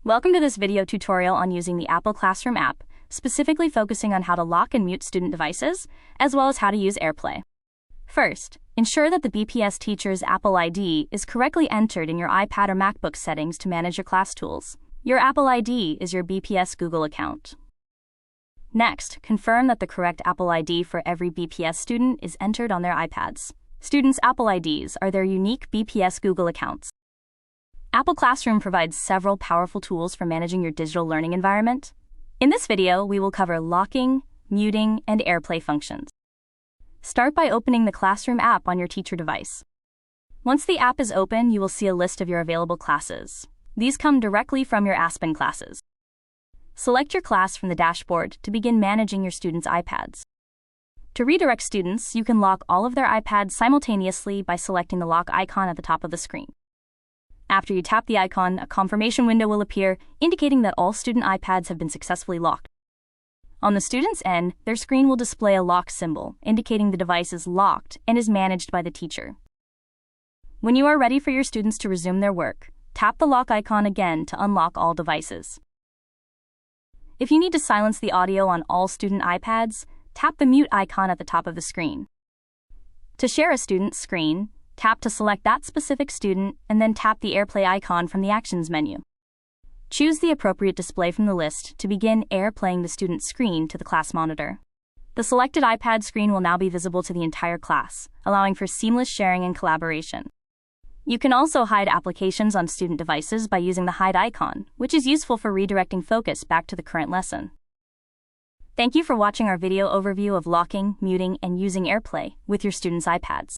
Welcome to this video tutorial on using the Apple Classroom app, specifically focusing on how to lock and mute student devices, as well as how to use AirPlay. First, ensure that the BPS teacher's Apple ID is correctly entered in your iPad or MacBook settings to manage your class tools. Your Apple ID is your BPS Google account. Next, confirm that the correct Apple ID for every BPS student is entered on their iPads. Students' Apple IDs are their unique BPS Google accounts. Apple Classroom provides several powerful tools for managing your digital learning environment. In this video, we will cover locking, muting, and AirPlay functions. Start by opening the Classroom app on your teacher device. Once the app is open, you will see a list of your available classes. These come directly from your Aspen classes. Select your class from the dashboard to begin managing your students' iPads. To redirect students, you can lock all of their iPads simultaneously by selecting the lock icon at the top of the screen. After you tap the icon, a confirmation window will appear, indicating that all student iPads have been successfully locked. On the student's end, their screen will display a lock symbol, indicating the device is locked and is managed by the teacher. When you are ready for your students to resume their work, tap the lock icon again to unlock all devices. If you need to silence the audio on all student iPads, tap the mute icon at the top of the screen. To share a student's screen, tap to select that specific student and then tap the AirPlay icon from the Actions menu. Choose the appropriate display from the list to begin AirPlaying the student's screen to the class monitor. The selected iPad screen will now be visible to the entire class, allowing for seamless sharing and collaboration. You can also hide applications on student devices by using the hide icon, which is useful for redirecting focus back to the current lesson. Thank you for watching our video overview of locking, muting, and using AirPlay with your students' iPads.